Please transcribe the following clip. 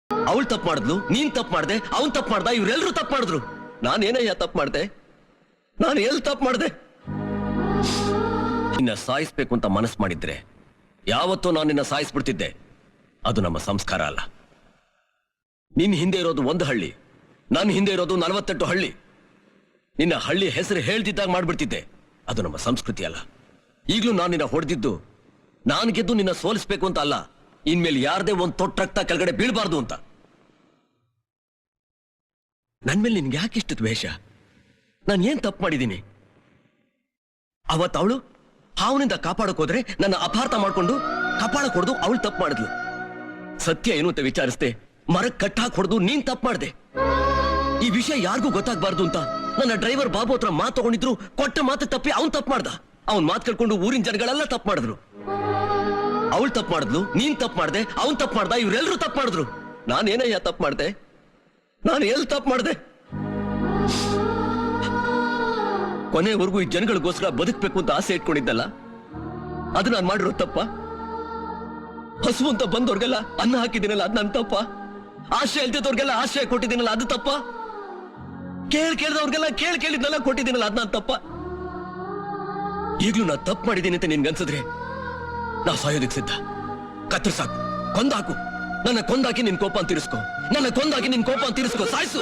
ಅವಳು ತಪ್ಪು ಮಾಡಿದ್ಲು, ನೀನ್ ತಪ್ಪು ಮಾಡ್ದೆ, ಅವನ್ ತಪ್ಪು ಮಾಡ್ದ, ಇವ್ರೆಲ್ರೂ ತಪ್ಪು ಮಾಡಿದ್ರು. ನಾನೇನಯ್ಯ ತಪ್ಪು ಮಾಡ್ದೆ? ನಾನು ಎಲ್ಲಿ ತಪ್ಪು ಮಾಡ್ದೆ? ನಿನ್ನ ಸಾಯಿಸ್ಬೇಕು ಅಂತ ಮನಸ್ಸು ಮಾಡಿದ್ರೆ ಯಾವತ್ತೂ ನಾನು ನಿನ್ನ ಸಾಯಿಸ್ಬಿಡ್ತಿದ್ದೆ. ಅದು ನಮ್ಮ ಸಂಸ್ಕಾರ ಅಲ್ಲ. ನಿನ್ನ ಹಿಂದೆ ಇರೋದು ಒಂದು ಹಳ್ಳಿ, ನನ್ನ ಹಿಂದೆ ಇರೋದು 48 ಹಳ್ಳಿ. ನಿನ್ನ ಹಳ್ಳಿ ಹೆಸರು ಹೇಳ್ದಿದ್ದಾಗ ಮಾಡ್ಬಿಡ್ತಿದ್ದೆ. ಅದು ನಮ್ಮ ಸಂಸ್ಕೃತಿ ಅಲ್ಲ. ಈಗಲೂ ನಾನು ನಿನ್ನ ಹೊಡೆದಿದ್ದು ನಾನು ಗೆದ್ದು ನಿನ್ನ ಸೋಲಿಸ್ಬೇಕು ಅಂತ ಅಲ್ಲ, ಇನ್ಮೇಲೆ ಯಾರದೇ ಒಂದು ತೊಟ್ಟ ರಕ್ತ ಕೆಳಗಡೆ ಬೀಳ್ಬಾರ್ದು ಅಂತ. ನನ್ ಮೇಲೆ ನಿನ್ಗೆ ಯಾಕಿಷ್ಟು ದ್ವೇಷ? ನಾನು ಏನ್ ತಪ್ಪು ಮಾಡಿದ್ದೀನಿ? ಅವತ್ತು ಅವಳು ಹಾವನಿಂದ ಕಾಪಾಡಕ್ ಹೋದ್ರೆ ನನ್ನ ಅಪಾರ್ಥ ಮಾಡ್ಕೊಂಡು ಕಾಪಾಡಕ್ ಹೊಡೆದು ಅವಳು ತಪ್ಪು ಮಾಡಿದ್ಲು. ಸತ್ಯ ಏನು ಅಂತ ವಿಚಾರಿಸ್ದೆ, ಮರಕ್ಕೆ ಕಟ್ಟಾಕ್ ಹೊಡೆದು ನೀನ್ ತಪ್ಪು ಮಾಡ್ದೆ. ಈ ವಿಷಯ ಯಾರಿಗೂ ಗೊತ್ತಾಗ್ಬಾರ್ದು ಅಂತ ನನ್ನ ಡ್ರೈವರ್ ಬಾಬು ಹತ್ರ ಮಾತು ತಗೊಂಡಿದ್ರು. ಕೊಟ್ಟ ಮಾತು ತಪ್ಪಿ ಅವನ್ ತಪ್ಪು ಮಾಡ್ದ. ಅವನ್ ಮಾತು ಕೇಳ್ಕೊಂಡು ಊರಿನ ಜನಗಳೆಲ್ಲ ತಪ್ಪು ಮಾಡಿದ್ರು. ಅವಳು ತಪ್ಪು ಮಾಡಿದ್ಲು, ನೀನ್ ತಪ್ಪು ಮಾಡ್ದೆ, ಅವನ್ ತಪ್ಪು ಮಾಡ್ದ, ಇವ್ರೆಲ್ರೂ ತಪ್ಪು ಮಾಡಿದ್ರು. ನಾನೇನಯ್ಯ ತಪ್ಪು ಮಾಡ್ದೆ? ನಾನು ಎಲ್ಲಿ ತಪ್ಪು ಮಾಡ್ದೆ? ಕೊನೆವರೆಗೂ ಈ ಜನಗಳಿಗೋಸ್ಕರ ಬದುಕಬೇಕು ಅಂತ ಆಸೆ ಇಟ್ಕೊಂಡಿದ್ದಲ್ಲ, ಅದು ನಾನು ಮಾಡಿರೋ ತಪ್ಪ? ಹಸು ಅಂತ ಬಂದವ್ರಿಗೆಲ್ಲ ಅನ್ನ ಹಾಕಿದ್ದೀನಲ್ಲ, ಅದು ನನ್ನ ತಪ್ಪ? ಆಶ್ರಯ ಇಲ್ದಿದ್ದವ್ರಿಗೆಲ್ಲ ಆಶ್ರಯ ಕೊಟ್ಟಿದ್ದೀನಲ್ಲ, ಅದು ತಪ್ಪ? ಕೇಳಿದವ್ರಿಗೆಲ್ಲ ಕೇಳಿದ್ನೆಲ್ಲ ಕೊಟ್ಟಿದ್ದೀನಲ್ಲ, ಅದು ನನ್ನ ತಪ್ಪ? ಈಗ್ಲೂ ನಾ ತಪ್ಪು ಮಾಡಿದ್ದೀನಿ ಅಂತ ನಿನ್ಗನ್ಸಿದ್ರೆ ನಾ ಸಾಯೋದಕ್ಕೆ ಸಿದ್ಧ. ಕತ್ತರಿಸಾಕು, ಕೊಂದಾಕು, ನನ್ನ ಕೊಂದಾಕಿ ನಿನ್ ಕೋಪ ತೀರಿಸ್ಕೊ, ನನ್ನ ಕೊಂದಾಕಿ ನಿನ್ ಕೋಪ ತೀರಿಸ್ಕೊ, ಸಾಯಿಸು.